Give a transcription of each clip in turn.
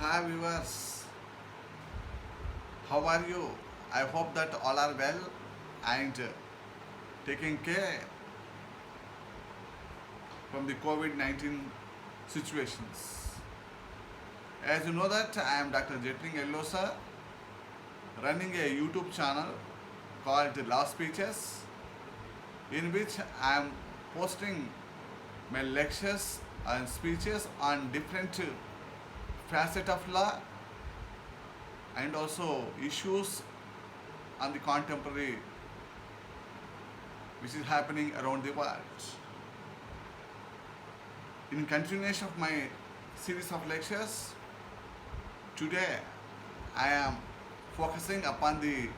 Hi viewers, how are you? I hope that all are well and taking care from the COVID-19 situations. As you know that I am Dr. Jetling Ellosa, running a YouTube channel called Law Speeches, in which I am posting my lectures and speeches on different facets of law and also issues on the contemporary which is happening around the world. In continuation of my series of lectures, today I am focusing upon the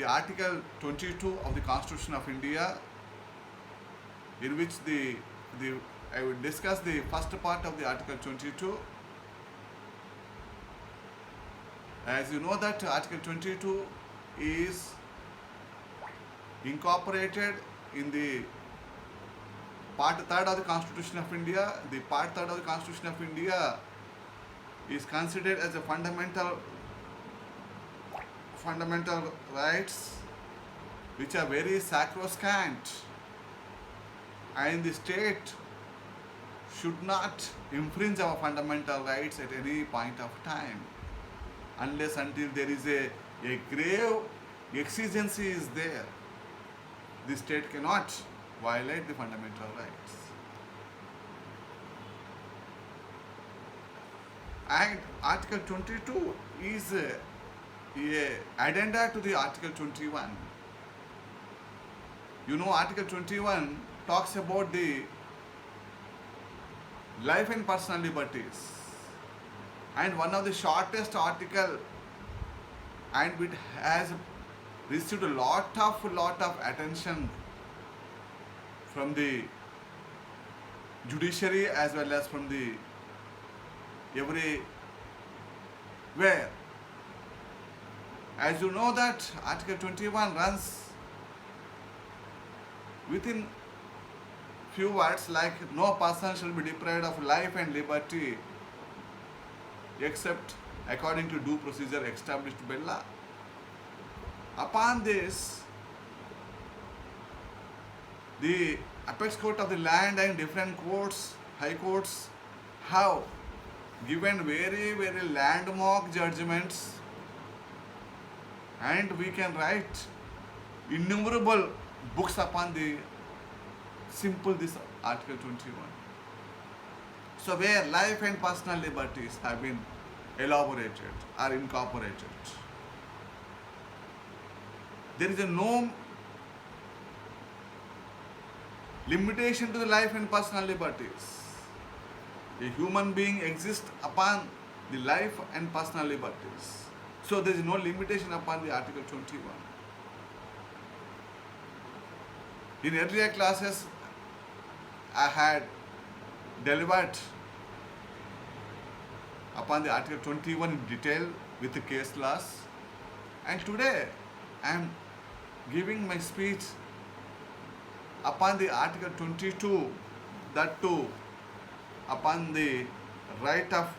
Article 22 of the Constitution of India, in which the I will discuss the first part of the Article 22. As you know that Article 22 is incorporated in the Part 3rd of the Constitution of India. The Part 3rd of the Constitution of India is considered as a fundamental rights which are very sacrosanct, and the state should not infringe our fundamental rights at any point of time unless until there is a grave exigency is there. The state cannot violate the fundamental rights. And Article 22 is a addenda to the Article 21. You know, Article 21 talks about the life and personal liberties, and one of the shortest article, and it has received a lot of attention from the judiciary as well as from the everywhere. As you know that Article 21 runs within few words like no person shall be deprived of life and liberty except according to due procedure established by law. Upon this, the apex court of the land and different courts, high courts, have given very landmark judgments, and we can write innumerable books upon the simple this Article 21. So where life and personal liberties have been elaborated or incorporated, there is no limitation to the life and personal liberties. A human being exists upon the life and personal liberties. So there is no limitation upon the Article 21. In earlier classes, I had delivered upon the Article 21 in detail with the case laws, and today I am giving my speech upon the Article 22, that too upon the right of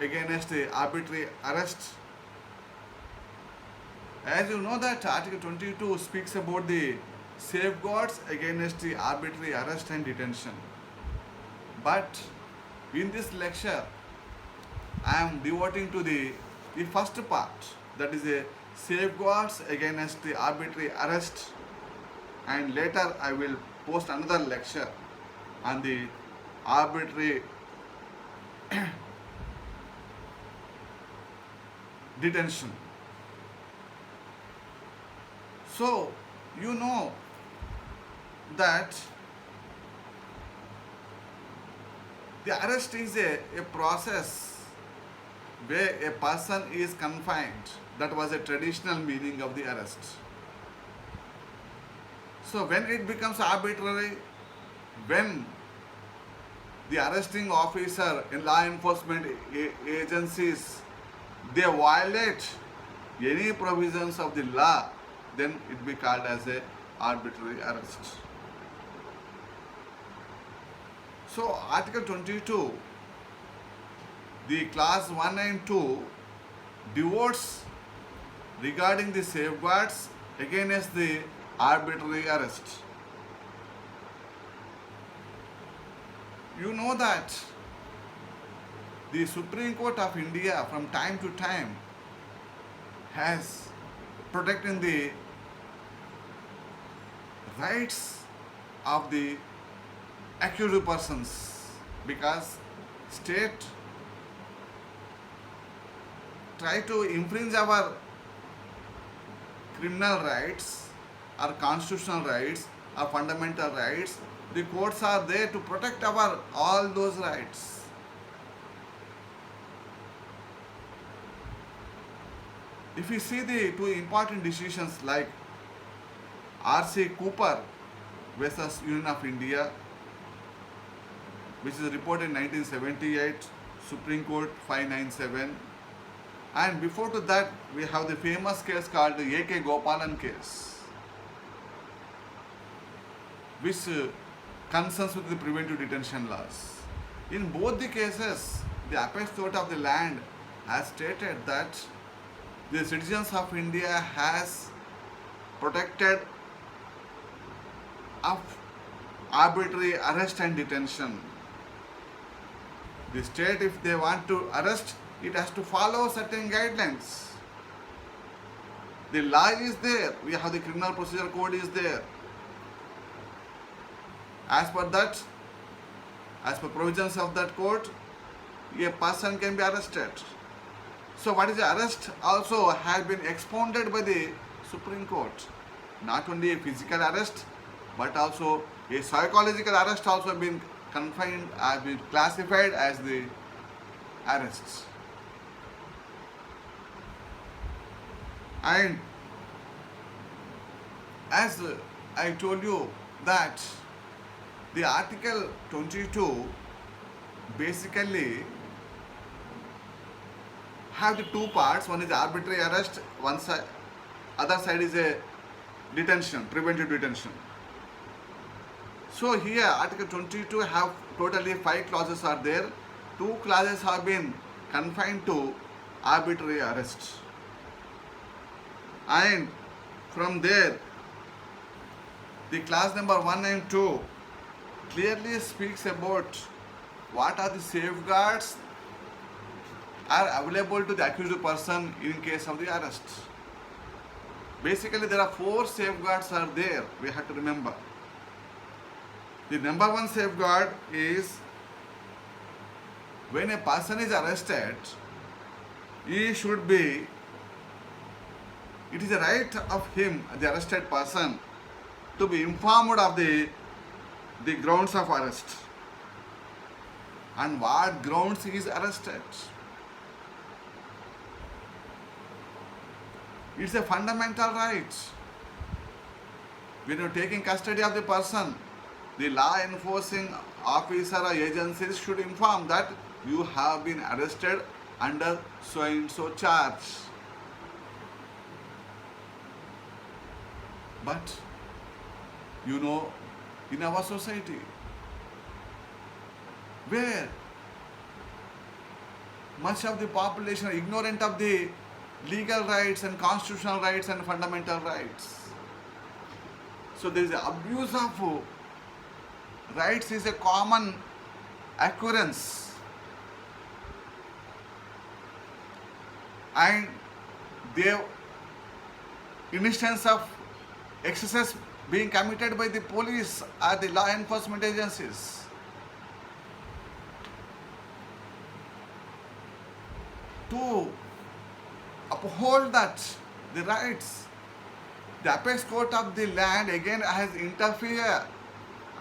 against the arbitrary arrest. As you know that Article 22 speaks about the safeguards against the arbitrary arrest and detention. But in this lecture, I am devoting to the first part, that is the safeguards against the arbitrary arrest, and later I will post another lecture on the arbitrary detention. So, you know that the arrest is a process where a person is confined. That was a traditional meaning of the arrest. So when it becomes arbitrary, when the arresting officer in law enforcement agencies, they violate any provisions of the law, then it be called as a arbitrary arrest. So Article 22, the clause 1 and 2 devotes regarding the safeguards against the arbitrary arrest. You know that the Supreme Court of India from time to time has protected the rights of the accused persons, because state try to infringe our criminal rights, our constitutional rights, our fundamental rights. The courts are there to protect our all those rights. If we see the two important decisions like R.C. Cooper versus Union of India, which is reported in 1978, Supreme Court 597, and before to that we have the famous case called the A.K. Gopalan case, which concerns with the preventive detention laws. In both the cases, the apex court of the land has stated that the citizens of India has protected of arbitrary arrest and detention. The state, if they want to arrest, it has to follow certain guidelines. The law is there. We have the criminal procedure code is there. As per that, as per provisions of that code, a person can be arrested. So what is the arrest also has been expounded by the Supreme Court. Not only a physical arrest, but also a psychological arrest also been confined, has been classified as the arrests. And as I told you that the Article 22 basically have the two parts. One is arbitrary arrest, one side, other side is a detention, preventive detention. So here Article 22 have totally 5 clauses are there. 2 clauses have been confined to arbitrary arrest. And from there, the clause number 1 and 2 clearly speaks about what are the safeguards are available to the accused person in case of the arrest. Basically, there are 4 safeguards are there, we have to remember. The number 1 safeguard is when a person is arrested, he should be, it is a right of him, the arrested person, to be informed of the grounds of arrest and what grounds he is arrested. It's a fundamental right. When you are taking custody of the person, the law enforcing officer or agencies should inform that you have been arrested under so and so charge. But you know, in our society, where much of the population are ignorant of the legal rights and constitutional rights and fundamental rights. So there is an abuse of rights is a common occurrence, and the instance of excesses being committed by the police or the law enforcement agencies. To uphold that, the rights, the apex court of the land again has interfered,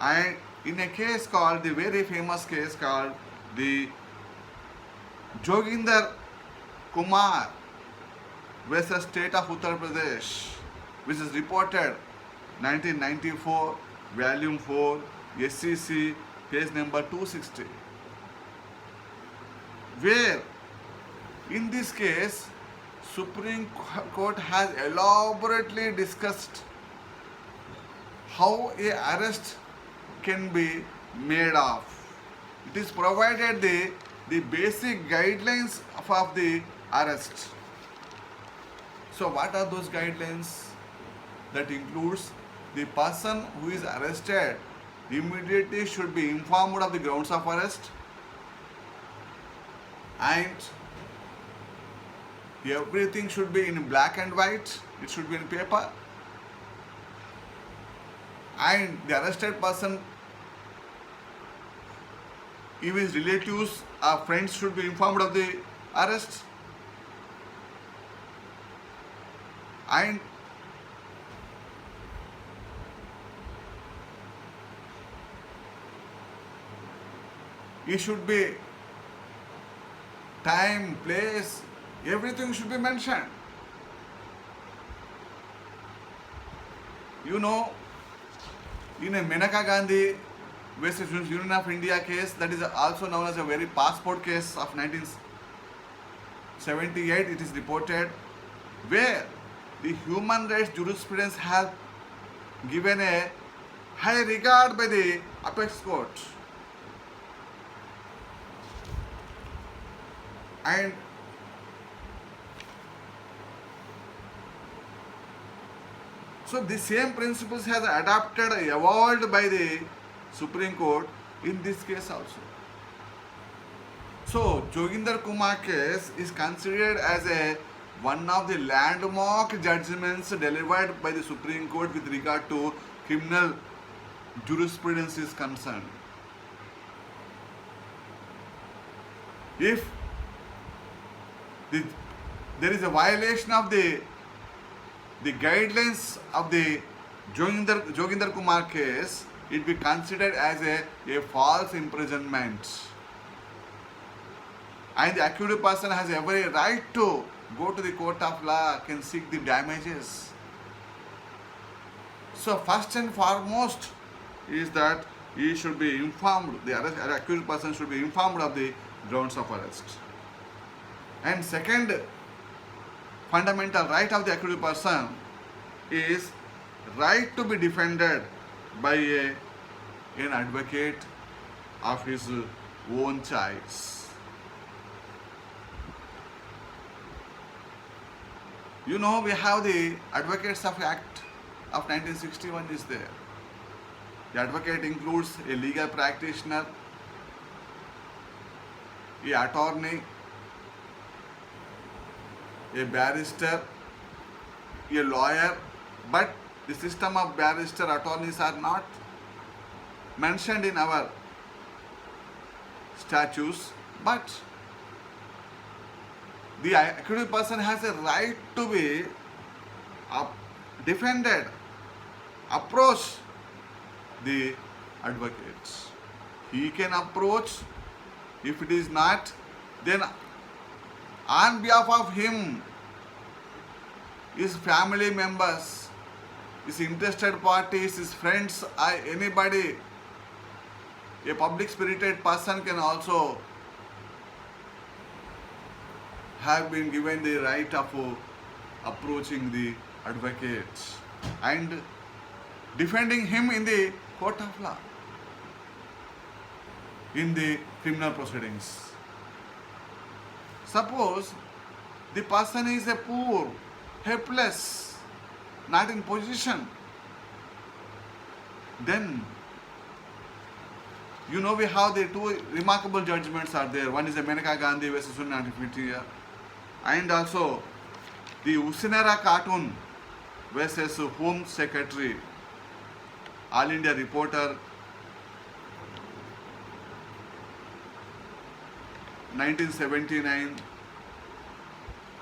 and in a case called, the very famous case called the Joginder Kumar versus State of Uttar Pradesh, which is reported 1994, volume 4, SCC, page number 260, where in this case Supreme Court has elaborately discussed how a arrest can be made of. It is provided the basic guidelines of the arrest. So what are those guidelines? That includes the person who is arrested immediately should be informed of the grounds of arrest, and everything should be in black and white, it should be in paper, and the arrested person, if his relatives or friends should be informed of the arrest, and it should be time, place, everything should be mentioned. You know, in a Menaka Gandhi versus Union of India case, that is also known as a very passport case of 1978, it is reported, where the human rights jurisprudence has given a high regard by the apex court. And so the same principles has adopted, evolved by the Supreme Court in this case also. So Joginder Kumar case is considered as one of the landmark judgments delivered by the Supreme Court with regard to criminal jurisprudence is concerned. If there is a violation of the guidelines of the Joginder Kumar case, it be considered as a false imprisonment, and the accused person has every right to go to the court of law, can seek the damages. So first and foremost is that he should be informed, the accused person should be informed of the grounds of arrest. And second fundamental right of the accused person is right to be defended by an advocate of his own choice. You know, we have the Advocates of Act of 1961 is there. The advocate includes a legal practitioner, an attorney, a barrister, a lawyer, but the system of barrister attorneys are not mentioned in our statutes, but the accused person has a right to be defended, approach the advocates. He can approach. If it is not, then on behalf of him, his family members, his interested parties, his friends, anybody, a public spirited person can also have been given the right of approaching the advocate and defending him in the court of law, in the criminal proceedings. Suppose the person is a poor, helpless, not in position, then you know we have the two remarkable judgments are there. One is the Menaka Gandhi versus Union of India, and also the Usinera cartoon versus Home Secretary, All India Reporter, 1979,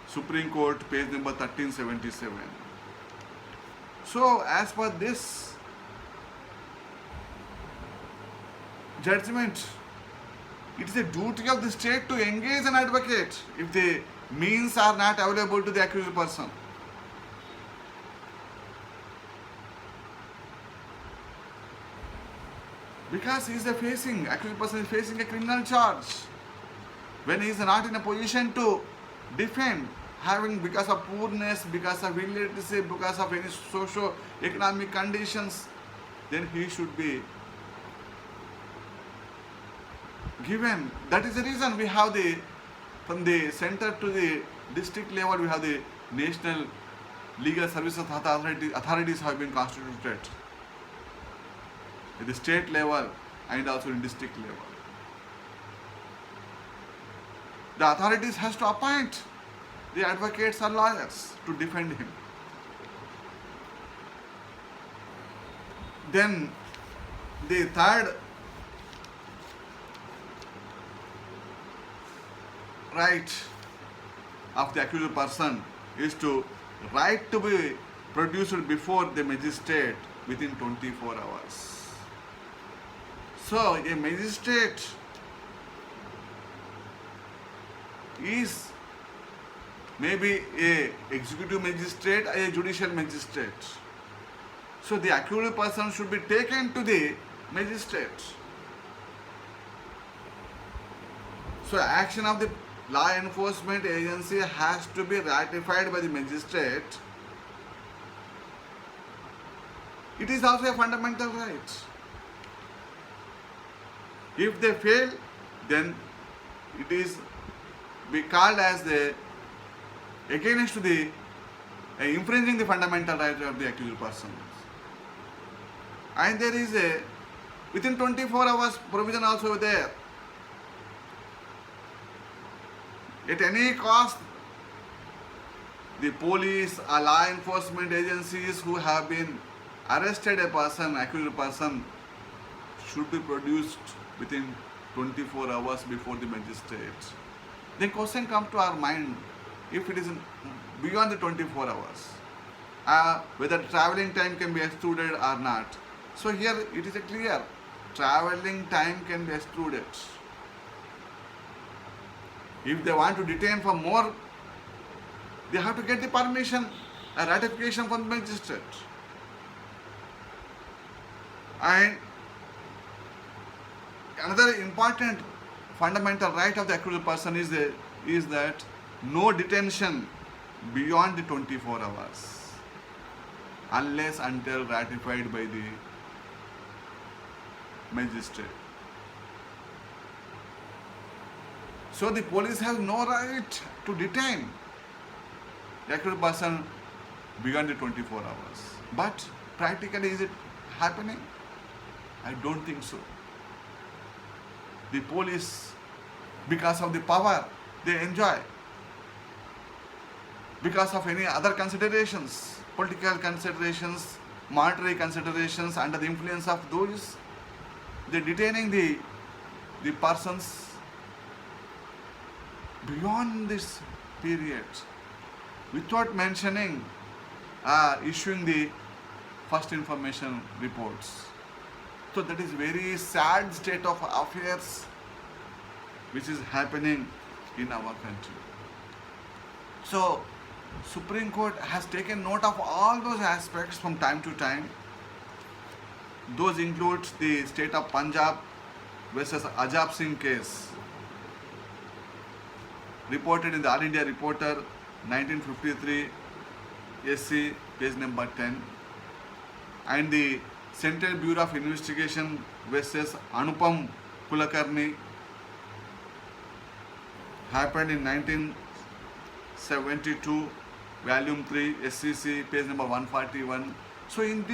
Supreme Court, page number 1377. So, as per this judgment, it is a duty of the state to engage an advocate if the means are not available to the accused person. Because accused person is facing a criminal charge. When he is not in a position to defend, because of poorness, because of illiteracy, because of any socio-economic conditions, then he should be given. That is the reason we have the, from the center to the district level, we have the national legal services authorities have been constituted at the state level and also in district level. The authorities has to appoint the advocates or lawyers to defend him. Then the third right of the accused person is to right to be produced before the magistrate within 24 hours. So a magistrate is maybe a executive magistrate or a judicial magistrate. So the accused person should be taken to the magistrate. So action of the law enforcement agency has to be ratified by the magistrate. It is also a fundamental right. If they fail, then it is be called as the against the infringing the fundamental right of the accused person. And there is a within 24 hours provision also there. At any cost, the police or law enforcement agencies who have been arrested a person, accused person, should be produced within 24 hours before the magistrate. The question comes to our mind, if it is beyond the 24 hours, whether traveling time can be excluded or not. So here it is clear, traveling time can be excluded. If they want to detain for more, they have to get the permission, a ratification from the magistrate. And another important fundamental right of the accused person is that no detention beyond the 24 hours unless until ratified by the magistrate. So the police has no right to detain the accused person beyond the 24 hours. But practically, is it happening? I don't think so. The police, because of the power they enjoy, because of any other considerations, political considerations, monetary considerations, under the influence of those, they're detaining the persons beyond this period without mentioning issuing the first information reports. So that is very sad state of affairs which is happening in our country. So Supreme Court has taken note of all those aspects from time to time. Those include the state of Punjab versus Ajab Singh case, reported in the All India Reporter 1953 SC page number 10, and the Central Bureau of Investigation versus Anupam Kulakarni, happened in 1972, volume 3 SCC page number 141. So in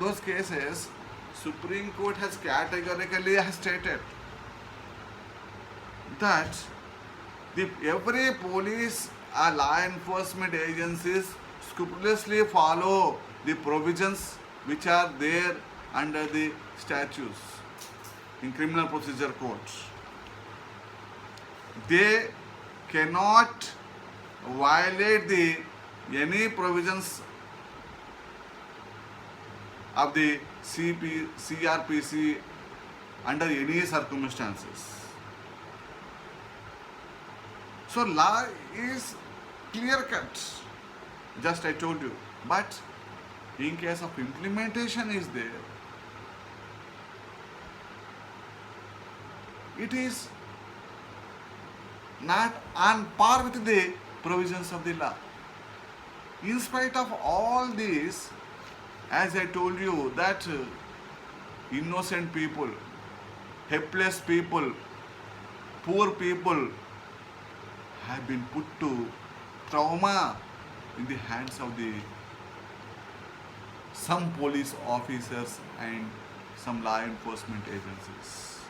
those cases, Supreme Court has categorically stated that every police or law enforcement agencies scrupulously follow the provisions which are there under the statutes in Criminal Procedure Code. They cannot violate any provisions of the CRPC under any circumstances. So law is clear cut, just I told you, but in case of implementation is there, it is not on par with the provisions of the law. In spite of all this, as I told you, that innocent people, helpless people poor people have been put to trauma in the hands of the some police officers and some law enforcement agencies.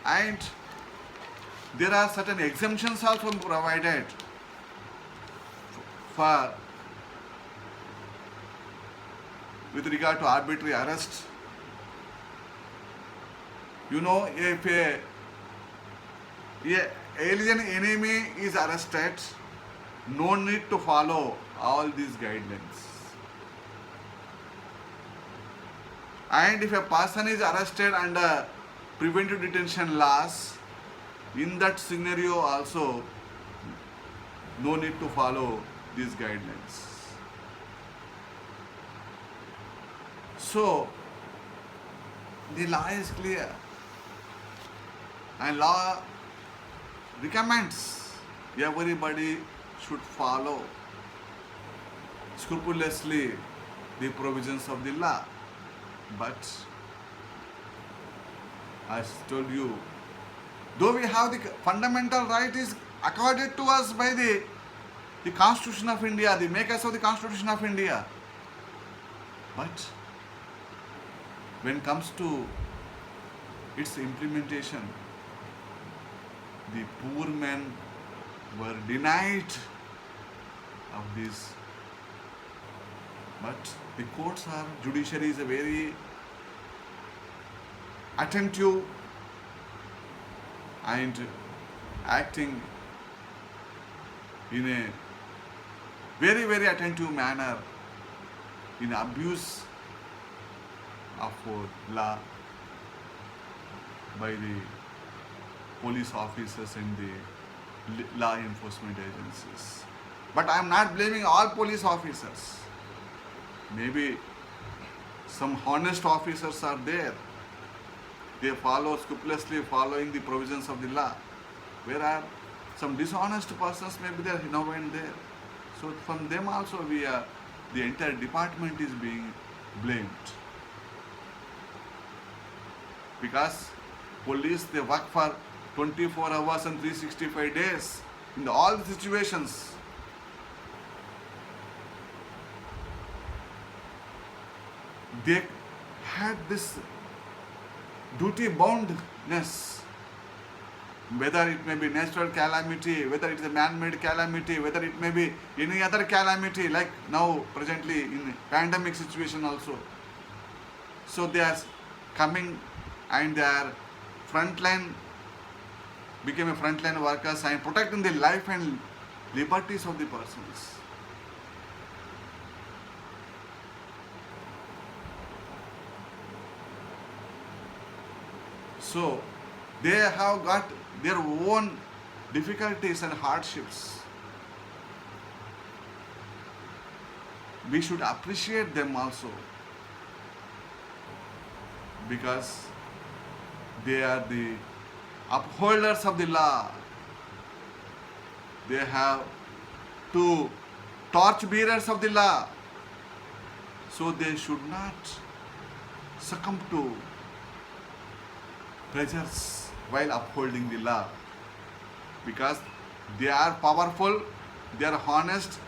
And there are certain exemptions also provided for with regard to arbitrary arrest. You know, if a alien enemy is arrested, no need to follow all these guidelines. And if a person is arrested under preventive detention laws, in that scenario also no need to follow these guidelines. So the law is clear, and law recommends everybody should follow scrupulously the provisions of the law. But as told you, though we have the fundamental right is accorded to us by the Constitution of India, the makers of the Constitution of India, but when it comes to its implementation, the poor men were denied of this. But the courts are, judiciary is a very attentive and acting in a very, very attentive manner in abuse of law by the police officers and the law enforcement agencies. But I am not blaming all police officers. Maybe some honest officers are there. They follow scrupulously following the provisions of the law. Whereas some dishonest persons maybe they are now and there. So from them also the entire department is being blamed. Because police, they work for 24 hours and 365 days in all the situations. They had this duty boundness, whether it may be natural calamity, whether it is a man-made calamity, whether it may be any other calamity, like now presently in pandemic situation also. So they are coming and they are became a frontline workers and protecting the life and liberties of the persons. So they have got their own difficulties and hardships. We should appreciate them also, because they are the upholders of the law. They have two torch bearers of the law. So they should not succumb to pressures while upholding the law, because they are powerful, they are honest.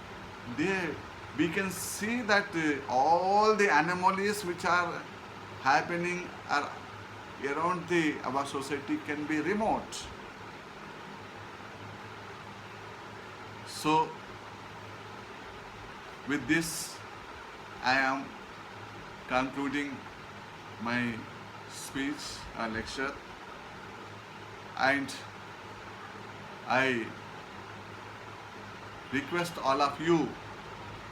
We can see that all the anomalies which are happening around our society can be remote. So with this, I am concluding my speech or lecture, and I request all of you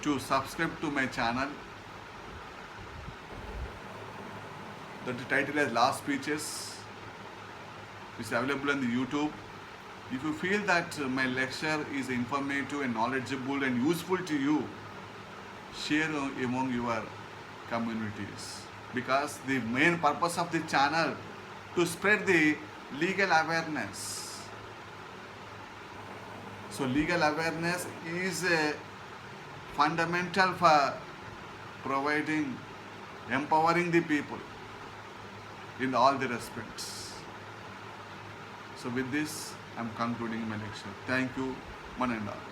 to subscribe to my channel. The title is Law Speeches. It's available on the YouTube. If you feel that my lecture is informative and knowledgeable and useful to you, share among your communities, because the main purpose of the channel to spread the legal awareness. So legal awareness is fundamental for empowering the people in all the respects. So with this, I'm concluding my lecture. Thank you, one and all.